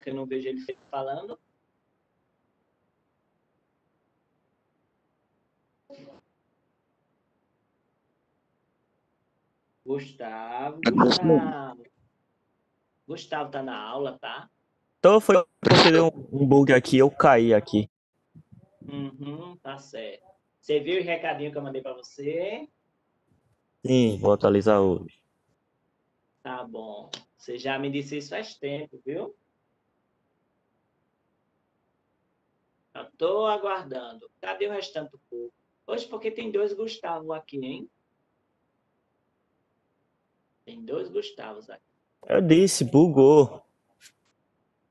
que eu não vejo ele falando. Gustavo. Gustavo tá na aula, tá? Então foi porque deu um bug aqui, eu caí aqui. Tá certo. Você viu o recadinho que eu mandei para você? Sim, vou atualizar hoje. Tá bom. Você já me disse isso faz tempo, viu? Eu tô aguardando. Cadê o restante do povo? Hoje porque tem 2 Gustavos aqui, hein? Tem 2 Gustavos aqui. Eu disse, bugou.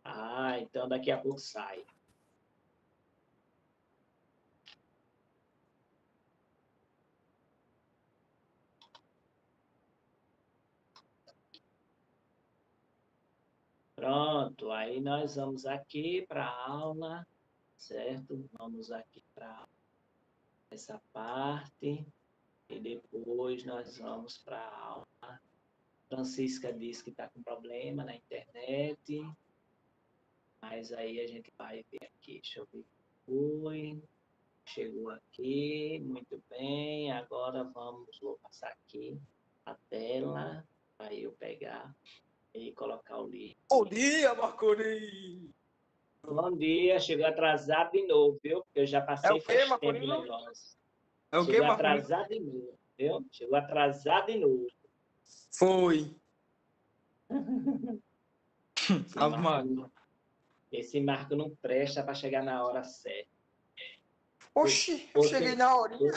Ah, então daqui a pouco sai. Pronto, aí nós vamos aqui para a aula, certo? Vamos aqui para essa parte e depois nós vamos para a aula. Francisca disse que está com problema na internet, mas aí a gente vai ver aqui. Deixa eu ver. Oi, chegou aqui, muito bem. Agora vou passar aqui a tela para eu pegar e colocar o link. Bom dia, Marconi! Bom dia, chegou atrasado de novo, viu? Porque eu já passei faz tempo o negócio. É o quê, Chegou Marconi? atrasado de novo, viu? Chegou atrasado de novo. Foi. Esse Marco não presta para chegar na hora certa. Oxi, eu cheguei na horinha.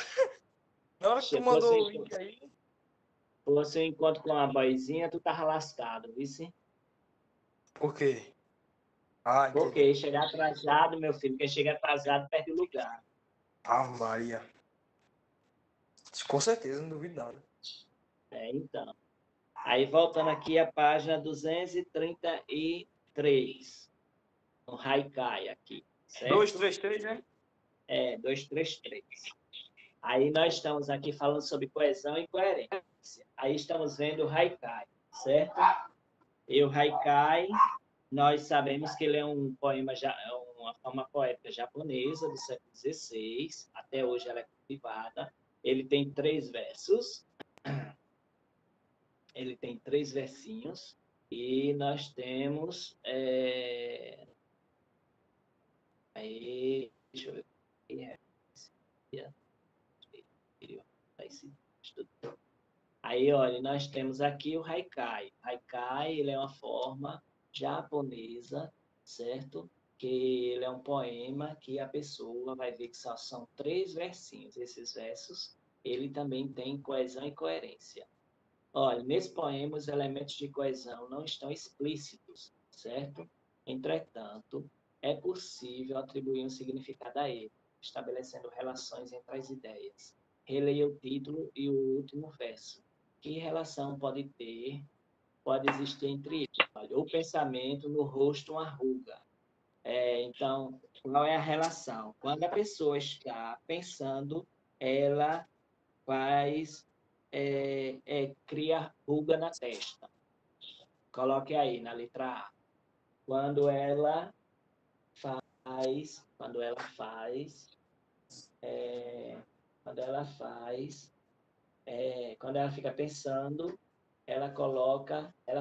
Na hora que tu mandou o link aí. Se fosse um encontro com uma boizinha, tu tava lascado, viu? Por quê? Porque chegar atrasado, meu filho, quem chega atrasado perde o lugar. Ah, Maria. Com certeza, não duvido nada. Então. Aí, voltando aqui à página 233, no Haikai aqui, certo? 233, né? 233. Aí nós estamos aqui falando sobre coesão e coerência. Aí estamos vendo o Haikai, certo? E o Haikai, nós sabemos que ele é um poema, uma forma poética japonesa do século XVI, até hoje ela é cultivada. Ele tem 3 versos, ele tem 3 versinhos, e nós temos... Aí, deixa eu ver. Aí, olha, nós temos aqui o Haikai. Haikai, ele é uma forma japonesa, certo? Que ele é um poema que a pessoa vai ver que só são 3 versinhos. Esses versos, ele também tem coesão e coerência. Olha, nesse poema, os elementos de coesão não estão explícitos, certo? Entretanto, é possível atribuir um significado a ele, estabelecendo relações entre as ideias. Releia o título e o último verso. Que relação pode existir entre eles? Olha, o pensamento no rosto uma ruga. Então, qual é a relação? Quando a pessoa está pensando, ela cria ruga na testa. Coloque aí na letra A. Quando ela faz, quando ela fica pensando, ela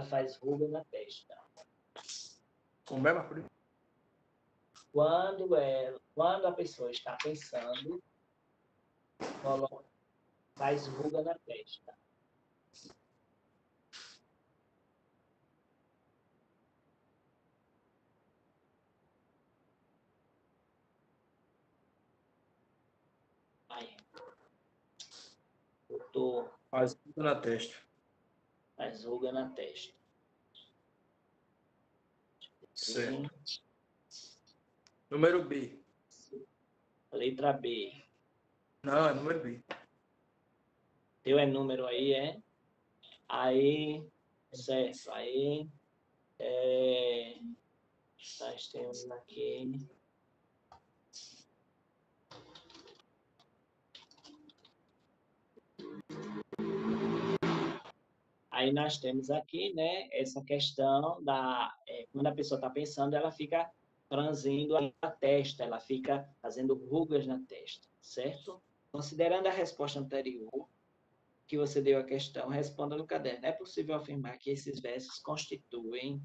faz ruga na testa. Como é, Marconi? Quando a pessoa está pensando, faz ruga na testa. Aí. Faz ruga na testa. Faz ruga na testa. Certo. Número B. Letra B. Não, é número B. Teu é número aí, é? Aí, certo. Aí, nós temos aqui... Aí nós temos aqui, né, essa questão quando a pessoa está pensando, ela fica franzindo a testa, ela fica fazendo rugas na testa, certo? Considerando a resposta anterior, que você deu a questão, responda no caderno. É possível afirmar que esses versos constituem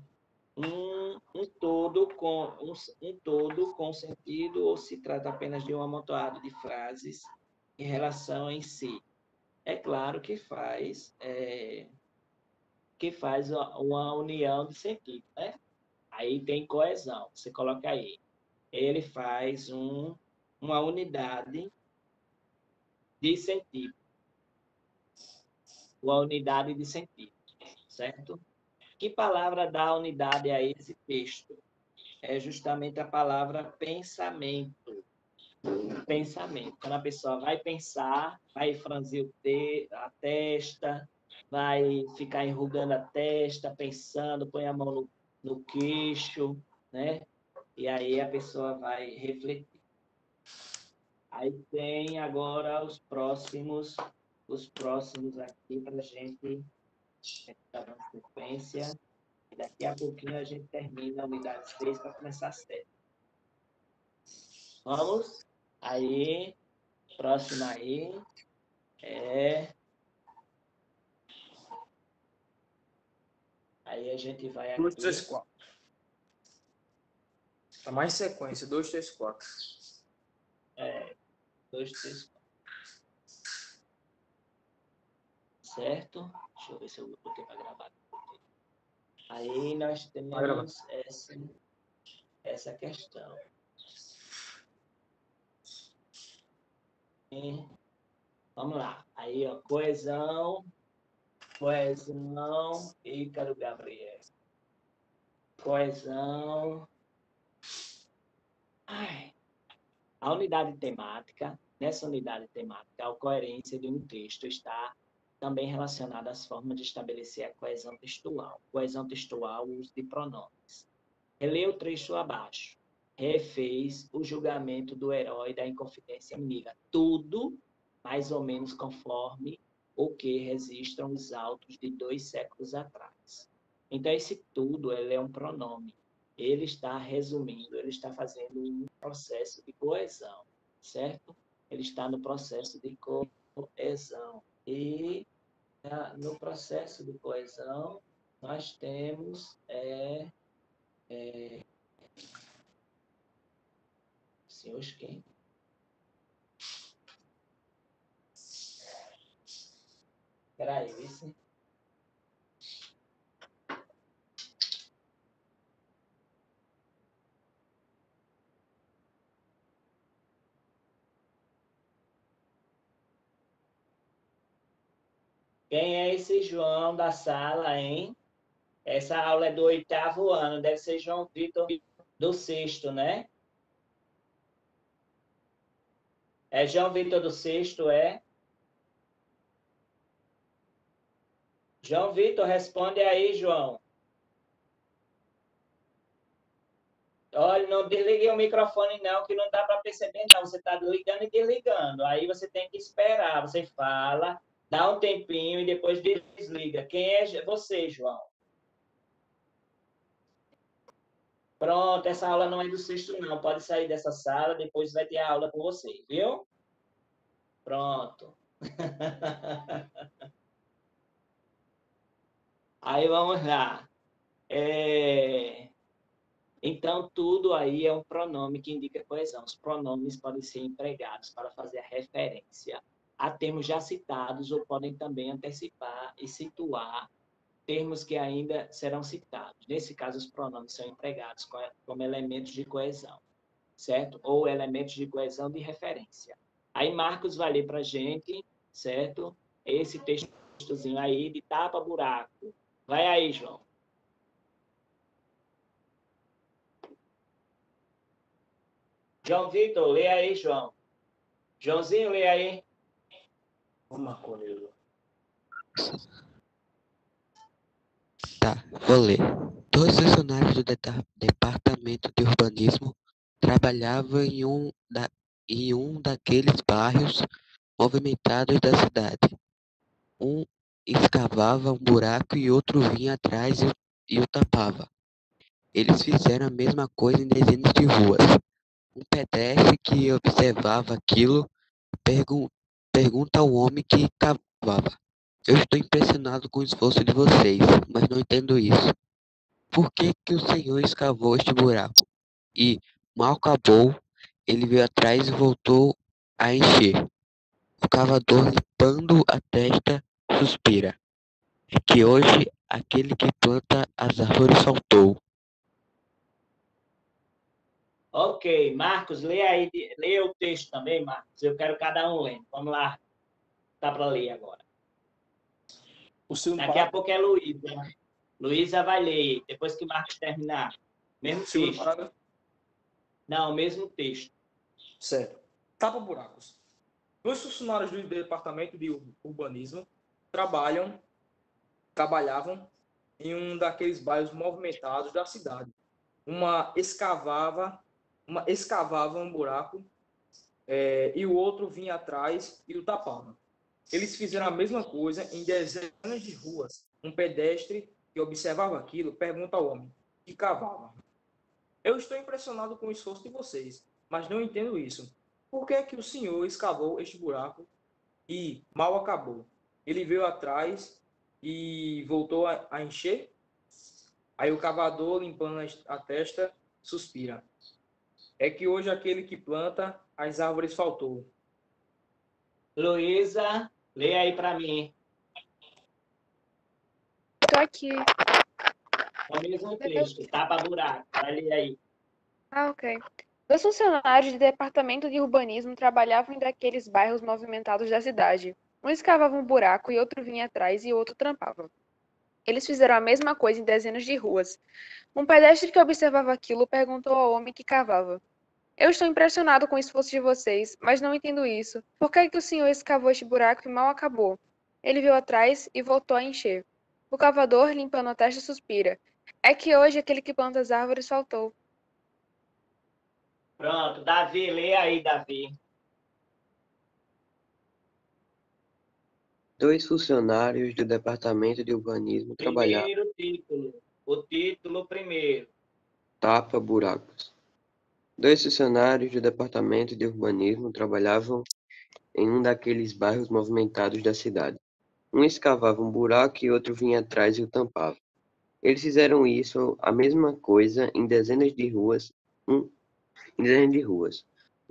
um todo com sentido ou se trata apenas de um amontoado de frases em relação em si? É claro que faz uma união de sentido, né? Aí tem coesão, você coloca aí. Ele faz uma unidade de sentido, uma unidade de sentido, certo? Que palavra dá unidade a esse texto? É justamente a palavra pensamento. Pensamento. Quando a pessoa vai pensar, vai franzir a testa, vai ficar enrugando a testa, pensando, põe a mão no queixo, né? E aí a pessoa vai refletir. Aí tem agora os próximos aqui para a gente dar uma sequência. E daqui a pouquinho a gente termina a unidade 6 para começar a 7. Vamos? Aí, próxima aí Aí a gente vai aqui. 2, 3, 4. Tá mais sequência. 2, 3, 4. 2, 3, 4. Certo? Deixa eu ver se eu botei para gravar. Aí nós temos essa questão. Vamos lá. Aí, ó, coesão, Ícaro Gabriel. Coesão. A unidade temática, nessa unidade temática, a coerência de um texto está também relacionada às formas de estabelecer a coesão textual. Coesão textual, uso de pronomes. Relê o trecho abaixo. Refez o julgamento do herói da Inconfidência Amiga. Tudo mais ou menos conforme o que registram os autos de 2 séculos atrás. Então, esse tudo ele é um pronome. Ele está resumindo, ele está fazendo um processo de coesão, certo? Ele está no processo de coesão. E no processo de coesão, nós temos senhor quem? Espera aí, isso. Quem é esse João da sala, hein? Essa aula é do 8º ano, deve ser João Vitor do 6º, né? É João Vitor do 6º, é? João Vitor, responde aí, João. Olha, não desligue o microfone não, que não dá para perceber não. Você está ligando e desligando. Aí você tem que esperar. Você fala, dá um tempinho e depois desliga. Quem é você, João? Pronto, essa aula não é do 6º não. Pode sair dessa sala, depois vai ter a aula com você, viu? Pronto. Aí vamos lá. Então, tudo aí é um pronome que indica coesão. Os pronomes podem ser empregados para fazer a referência a termos já citados ou podem também antecipar e situar termos que ainda serão citados. Nesse caso, os pronomes são empregados como elementos de coesão, certo? Ou elementos de coesão de referência. Aí, Marcos vai ler para a gente, certo? Esse textozinho aí de tapa-buraco. Vai aí, João. João Vitor, lê aí, João. Joãozinho, lê aí. Uma coisa. Tá, vou ler. Dois funcionários do Departamento de Urbanismo trabalhavam em um daqueles bairros movimentados da cidade. Um escavava um buraco e outro vinha atrás e o tapava. Eles fizeram a mesma coisa em dezenas de ruas. Um pedestre que observava aquilo pergunta ao homem que cavava. Eu estou impressionado com o esforço de vocês, mas não entendo isso. Por que que o Senhor escavou este buraco? E, mal acabou, ele veio atrás e voltou a encher. O cavador, limpando a testa, suspira. É que hoje aquele que planta as árvores faltou. Ok, Marcos, leia o texto também, Marcos. Eu quero cada um lendo. Vamos lá. Tá para ler agora. Daqui a pouco é Luísa, né? Luísa vai ler, depois que Marcos terminar. Mesmo texto. Não, mesmo texto. Certo. Tapa-buracos. 2 funcionários do Departamento de Urbanismo trabalhavam em um daqueles bairros movimentados da cidade. Escavava um buraco e o outro vinha atrás e o tapava. Eles fizeram a mesma coisa em dezenas de ruas. Um pedestre que observava aquilo pergunta ao homem que cavava. Eu estou impressionado com o esforço de vocês, mas não entendo isso. Por que é que o senhor escavou este buraco e mal acabou? Ele veio atrás e voltou a encher? Aí o cavador, limpando a testa, suspira. É que hoje aquele que planta as árvores faltou. Luísa, lê aí para mim. Tô aqui. É o mesmo texto, tapa-buraco. Vai ler aí. Ok. 2 funcionários do Departamento de Urbanismo trabalhavam em daqueles bairros movimentados da cidade. Um escavava um buraco e outro vinha atrás e o outro trampava. Eles fizeram a mesma coisa em dezenas de ruas. Um pedestre que observava aquilo perguntou ao homem que cavava. Eu estou impressionado com o esforço de vocês, mas não entendo isso. Por que é que o senhor escavou este buraco e mal acabou? Ele veio atrás e voltou a encher. O cavador, limpando a testa, suspira. É que hoje aquele que planta as árvores faltou. Pronto, Davi, lê aí, Davi. 2 funcionários do Departamento de Urbanismo trabalhavam. Primeiro título. O título primeiro. Tapa-buracos. 2 funcionários do Departamento de Urbanismo trabalhavam em um daqueles bairros movimentados da cidade. Um escavava um buraco e outro vinha atrás e o tampava. Eles fizeram a mesma coisa em dezenas de ruas. Um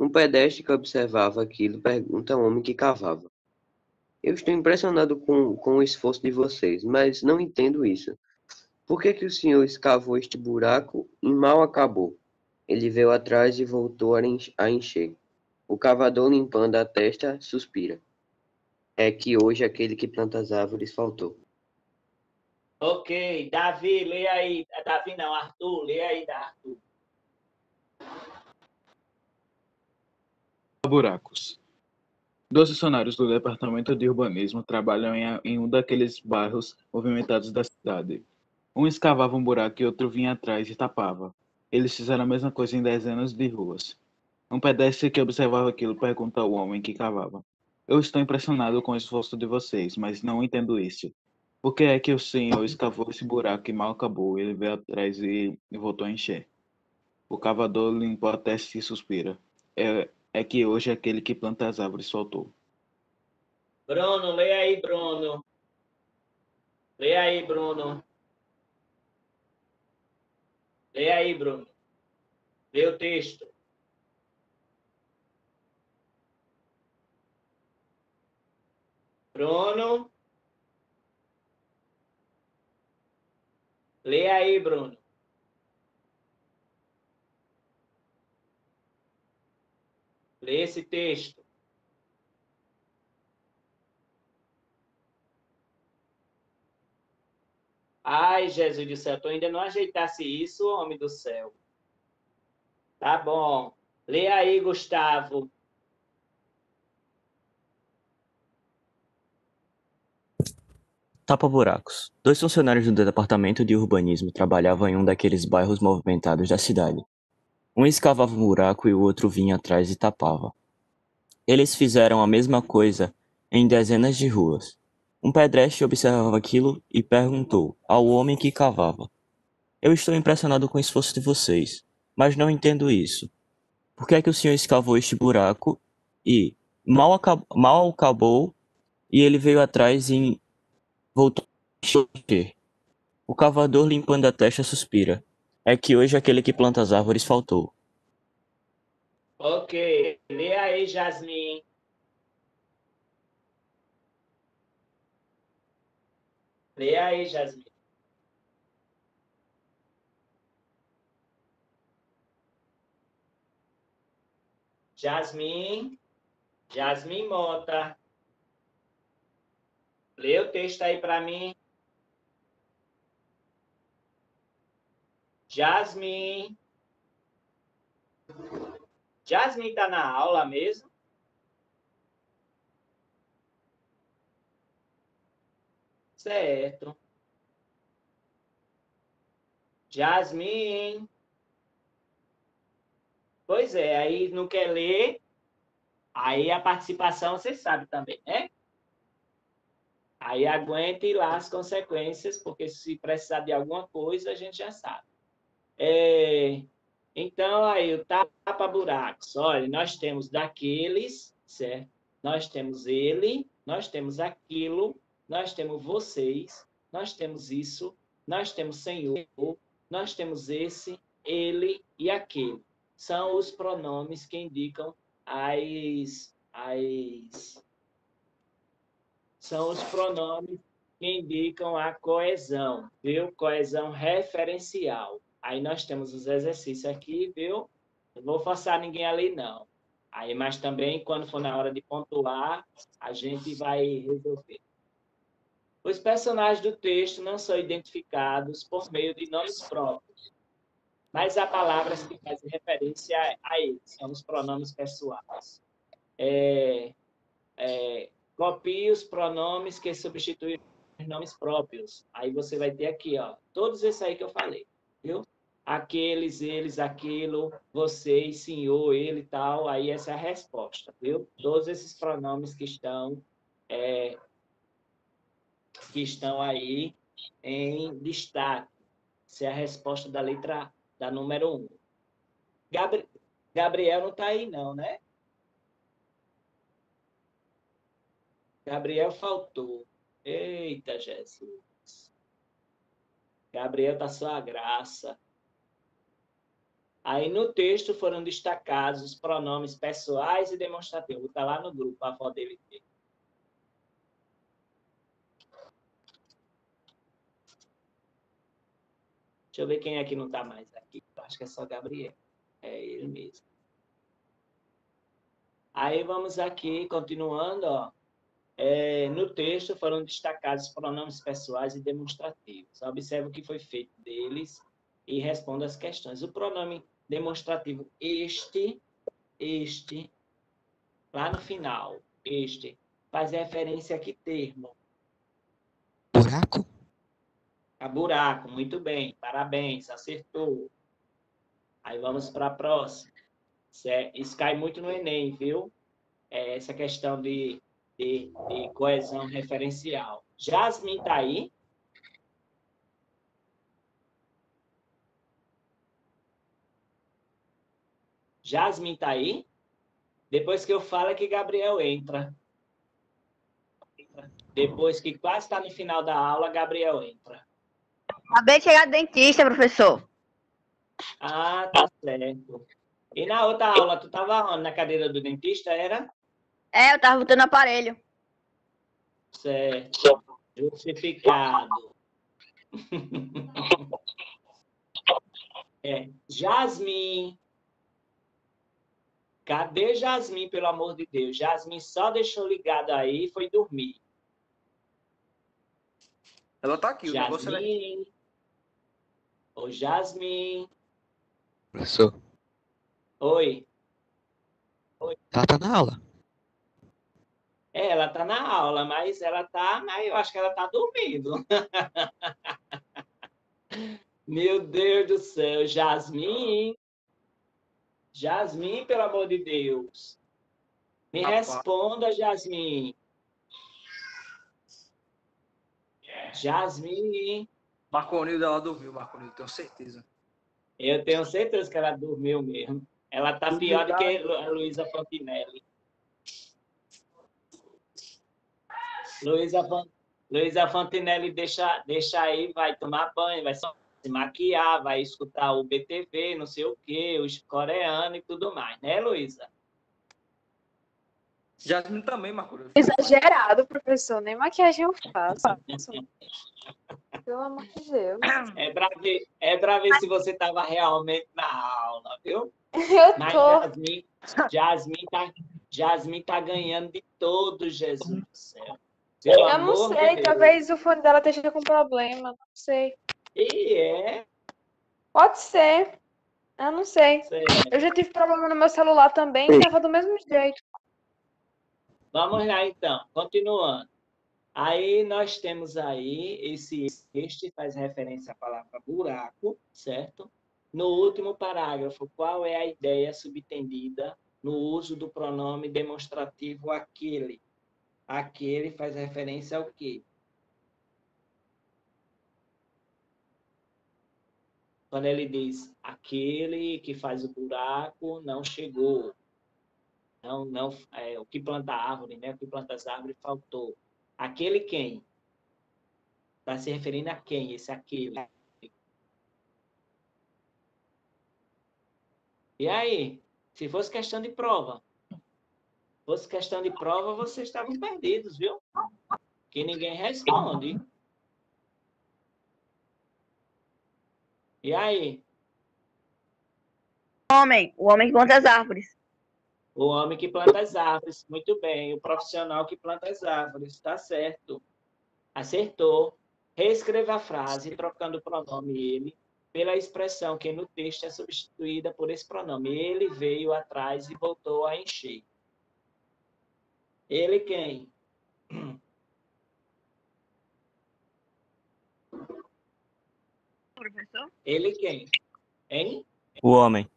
pedestre que observava aquilo pergunta ao homem que cavava. Eu estou impressionado com o esforço de vocês, mas não entendo isso. Por que que o senhor escavou este buraco e mal acabou? Ele veio atrás e voltou a encher. O cavador, limpando a testa, suspira. É que hoje aquele que planta as árvores faltou. Ok, Davi, lê aí. Davi não, Arthur, lê aí, Arthur. Buracos. 2 funcionários do Departamento de Urbanismo trabalham em um daqueles bairros movimentados da cidade. Um escavava um buraco e outro vinha atrás e tapava. Eles fizeram a mesma coisa em dezenas de ruas. Um pedestre que observava aquilo pergunta ao homem que cavava. Eu estou impressionado com o esforço de vocês, mas não entendo isso. Por que é que o senhor escavou esse buraco e mal acabou? Ele veio atrás e voltou a encher. O cavador limpou a testa e suspira. É que hoje aquele que planta as árvores faltou. Bruno, lê aí, Bruno. Lê aí, Bruno. Lê aí, Bruno. Lê o texto. Bruno. Lê aí, Bruno. Lê esse texto. Ai, Jesus do céu, tu ainda não ajeitasse isso, homem do céu. Tá bom. Lê aí, Gustavo. Tapa-buracos. 2 funcionários do Departamento de Urbanismo trabalhavam em um daqueles bairros movimentados da cidade. Um escavava um buraco e o outro vinha atrás e tapava. Eles fizeram a mesma coisa em dezenas de ruas. Um pedestre observava aquilo e perguntou ao homem que cavava: Eu estou impressionado com o esforço de vocês, mas não entendo isso. Por que é que o senhor escavou este buraco e mal acabou e ele veio atrás e voltou a encher? O cavador, limpando a testa, suspira. É que hoje aquele que planta as árvores faltou. Ok, lê aí, Jasmin. Lê aí, Jasmin. Jasmin Mota. Lê o texto aí para mim. Jasmin. Jasmin está na aula mesmo? Certo. Jasmin. Pois é, aí não quer ler, aí a participação você sabe também, né? Aí aguente lá as consequências, porque se precisar de alguma coisa, a gente já sabe. Então, aí, o tapa-buracos. Olha, nós temos daqueles, certo? Nós temos ele, nós temos aquilo, nós temos vocês, nós temos isso, nós temos Senhor, nós temos esse, ele e aquele. São os pronomes que indicam são os pronomes que indicam a coesão, viu? Coesão referencial. Aí nós temos os exercícios aqui, viu? Não vou forçar ninguém ali, não. Aí, mas também, quando for na hora de pontuar, a gente vai resolver. Os personagens do texto não são identificados por meio de nomes próprios, mas há palavras que fazem referência a eles, são os pronomes pessoais. Copie os pronomes que substituem os nomes próprios. Aí você vai ter aqui, ó, todos esses aí que eu falei, viu? Aqueles, eles, aquilo, vocês, senhor, ele e tal. Aí essa é a resposta, viu? Todos esses pronomes que estão aí em destaque. Essa é a resposta da letra da número 1. Gabriel não está aí, não, né? Gabriel faltou. Eita, Jesus. Gabriel tá só a graça. Aí no texto foram destacados os pronomes pessoais e demonstrativos. Está lá no grupo, a foto dele. Deixa eu ver quem é que não está mais aqui. Acho que é só Gabriel. É ele mesmo. Aí vamos aqui, continuando, ó. No texto foram destacados os pronomes pessoais e demonstrativos. Observe o que foi feito deles e responda as questões. O pronome demonstrativo este, lá no final, este, faz referência a que termo? Buraco? A buraco, muito bem, parabéns, acertou. Aí vamos para a próxima. Isso cai muito no Enem, viu? Essa questão de coesão referencial. Jasmin está aí? Jasmin está aí? Depois que eu falo é que Gabriel entra. Depois que quase está no final da aula, Gabriel entra. Acabei de chegar do dentista, professor. Ah, tá certo. E na outra aula, tu estava onde? Na cadeira do dentista, era? Eu tava botando aparelho. Certo. Justificado. Jasmin. Cadê Jasmin, pelo amor de Deus? Jasmin só deixou ligado aí e foi dormir. Ela tá aqui, o negócio é... Jasmin. Ô, Jasmin. Professor, Oi. ela tá na aula. Ela tá na aula, mas eu acho que ela tá dormindo. Meu Deus do céu, Jasmin. Jasmin, pelo amor de Deus. Me responda, Jasmin. Jasmine, Marconildo, ela dormiu, Marconildo, tenho certeza. eu tenho certeza que ela dormiu mesmo. Ela tá Dormiu pior do que tarde. a Luísa Fontinelli. Luísa Fontinelli deixa aí, vai tomar banho, vai só se maquiar, vai escutar o BTV, não sei o quê, os coreanos e tudo mais, né, Luísa? Jasmine também, Marconildo. Exagerado, professor. Nem maquiagem eu faço. Pelo amor de Deus. É pra ver se você estava realmente na aula, viu? Eu Mas tô. Jasmine tá ganhando de todo, Jesus do céu. Pelo Eu não amor sei, de Deus. talvez o fone dela esteja com problema. Não sei. E é, Pode ser. Eu não sei. sei. Eu já tive problema no meu celular também e tava do mesmo jeito. Vamos lá, então, continuando. Aí nós temos aí este faz referência à palavra buraco, certo? No último parágrafo, qual é a ideia subtendida no uso do pronome demonstrativo aquele? Aquele faz referência ao quê? Quando ele diz aquele que faz o buraco não chegou. Não, o que planta a árvore, né? O que planta as árvores faltou. Aquele quem? Está se referindo a quem? Esse aquele. E aí? Se fosse questão de prova, vocês estavam perdidos, viu? Que ninguém responde. E aí? O homem que planta as árvores. O homem que planta as árvores. Muito bem. O profissional que planta as árvores. Está certo. Acertou. Reescreva a frase, trocando o pronome ele pela expressão que no texto é substituída por esse pronome. Ele veio atrás e voltou a encher. Ele quem? Professor? Ele quem? Hein? O homem.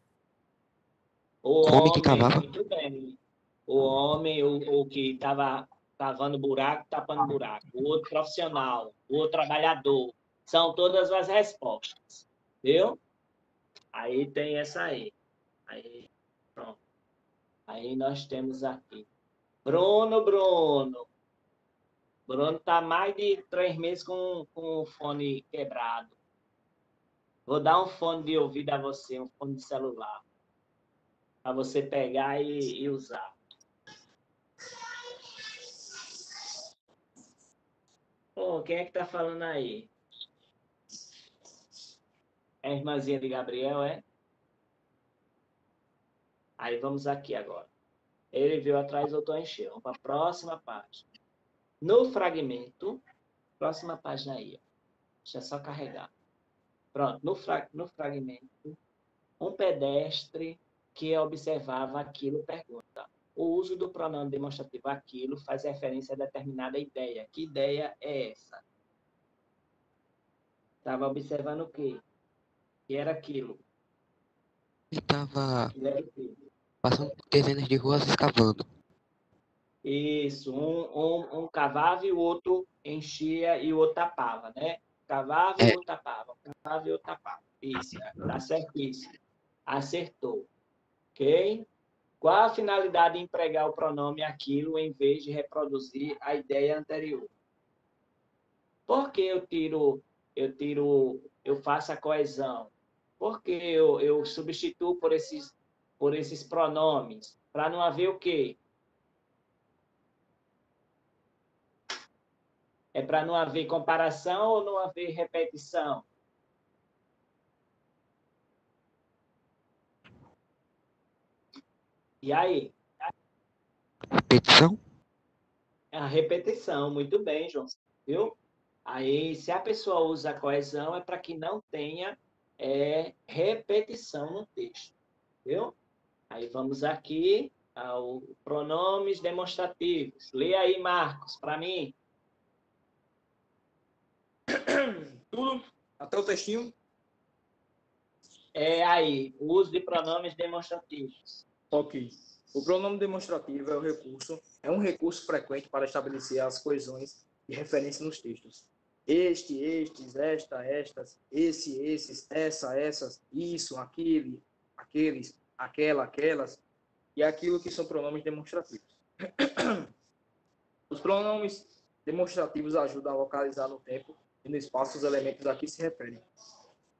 O Homem que homem, cavava. muito bem. O homem, o que estava cavando buraco, tapando buraco. O outro profissional, o outro trabalhador. São todas as respostas. Viu? Aí tem essa aí. Aí, pronto. Aí nós temos aqui. Bruno. Bruno está mais de 3 meses com o fone quebrado. Vou dar um fone de ouvido a você, um fone de celular. Para você pegar e usar. Pô, quem é que tá falando aí? É a irmãzinha de Gabriel, é? Aí vamos aqui agora. Ele veio atrás, voltou a encher. Vamos para a próxima página. No fragmento, próxima página aí. Ó. Deixa eu só carregar. Pronto, no fragmento, um pedestre que observava aquilo pergunta. O uso do pronome demonstrativo aquilo faz referência a determinada ideia. Que ideia é essa? Estava observando o quê? Que era aquilo? Ele tava Que era o quê? passando por dezenas de ruas escavando. Isso, um cavava e o outro enchia e o outro tapava, né? Cavava e o outro tapava, cavava e o outro tapava. Isso, tá certíssimo. Acertou. Ok? Qual a finalidade de empregar o pronome aquilo em vez de reproduzir a ideia anterior? Por que eu faço a coesão? Por que eu substituo por esses pronomes? Para não haver o quê? É para não haver comparação ou não haver repetição? E aí? Repetição? É a repetição, muito bem, João. Viu? Aí, se a pessoa usa a coesão, é para que não tenha repetição no texto. Viu? Aí vamos aqui ao pronomes demonstrativos. Lê aí, Marcos, para mim. Tudo? Até o textinho? É aí, o uso de pronomes demonstrativos. Ok. O pronome demonstrativo é um recurso frequente para estabelecer as coesões de referência nos textos. estes, estas, esses, essas, isso, aqueles, aquelas, e aquilo que são pronomes demonstrativos. Os pronomes demonstrativos ajudam a localizar no tempo e no espaço os elementos a que se referem.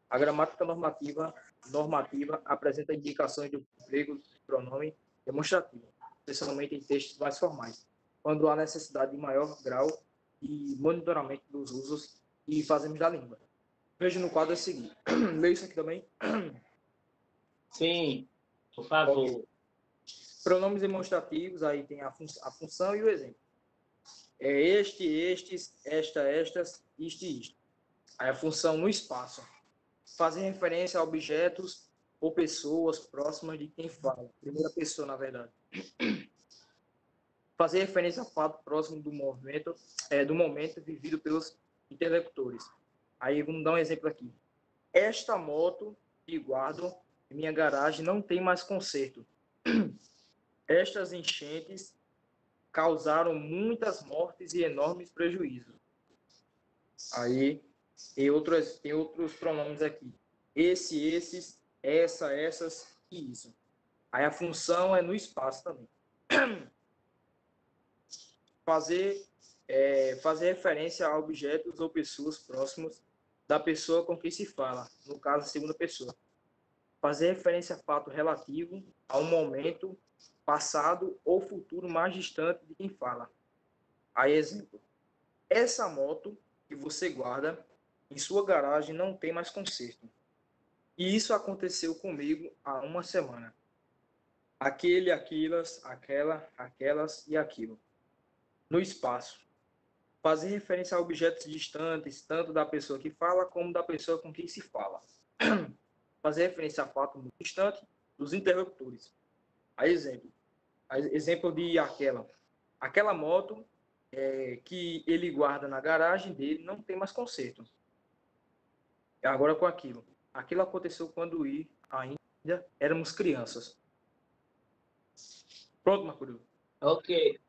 A gramática normativa apresenta indicações do emprego do pronome demonstrativo, especialmente em textos mais formais, quando há necessidade de maior grau de monitoramento dos usos e fazemos da língua. Veja no quadro a seguir. Lê isso aqui também? Sim, por favor. Okay. Pronomes demonstrativos, aí tem a função e o exemplo. É estes, estas, isto. Aí a função no espaço. Fazer referência a objetos ou pessoas próximas de quem fala. Primeira pessoa, na verdade. Fazer referência a fato próximo do momento vivido pelos interlocutores. Aí vamos dar um exemplo aqui. Esta moto que guardo em minha garagem não tem mais conserto. Estas enchentes causaram muitas mortes e enormes prejuízos. Aí tem outros pronomes aqui. Esses, essas e isso. Aí a função é no espaço também. Fazer referência a objetos ou pessoas próximos da pessoa com quem se fala, no caso, segunda pessoa. Fazer referência a fato relativo a um momento passado ou futuro mais distante de quem fala. Aí, exemplo. Essa moto que você guarda em sua garagem não tem mais conserto. E isso aconteceu comigo há uma semana. Aquele, aquelas e aquilo. No espaço. Fazer referência a objetos distantes, tanto da pessoa que fala como da pessoa com quem se fala. Fazer referência a fato muito distante dos interlocutores. Aí, exemplo de aquela moto que ele guarda na garagem dele não tem mais conserto. Agora com aquilo. Aquilo aconteceu quando ainda éramos crianças. Pronto, Marco. Ok.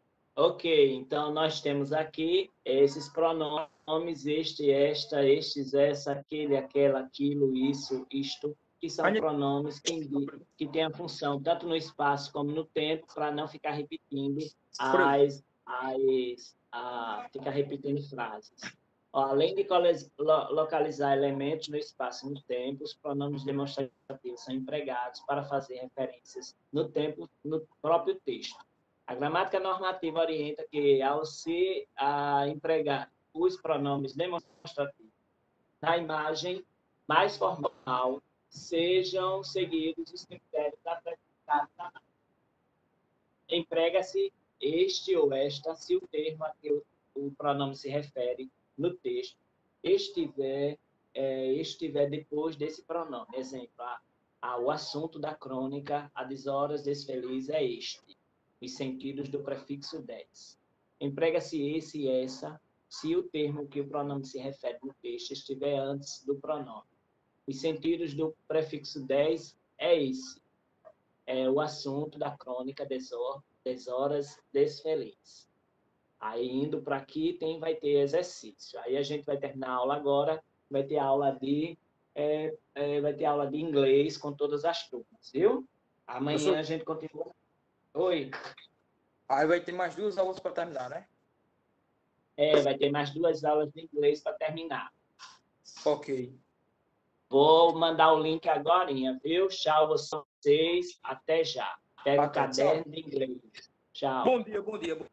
Então, nós temos aqui esses pronomes, este, esta, estes, essa, aquele, aquela, aquilo, isso, isto, que são pronomes que têm a função, tanto no espaço como no tempo, para não ficar repetindo ficar repetindo frases. Além de localizar elementos no espaço e no tempo, os pronomes demonstrativos são empregados para fazer referências no tempo, no próprio texto. A gramática normativa orienta que, ao se empregar os pronomes demonstrativos na imagem mais formal, sejam seguidos os critérios apresentados na margem. Emprega-se este ou esta se o termo a que o pronome se refere no texto estiver depois desse pronome. Exemplo, o assunto da crônica, a deshoras desfeliz é este. Os sentidos do prefixo 10. Emprega-se esse e essa se o termo que o pronome se refere no texto estiver antes do pronome. Os sentidos do prefixo 10 é esse. É o assunto da crônica deshoras desfeliz. Aí, indo para aqui, vai ter exercício. Aí a gente vai terminar a aula agora, vai ter aula de inglês com todas as turmas, viu? Amanhã a gente continua. Oi. Aí vai ter mais 2 aulas para terminar, né? Vai ter mais 2 aulas de inglês para terminar. Ok. Vou mandar o link agora, viu? Tchau vocês, até já. Pega o caderno de inglês. Tchau. Bom dia.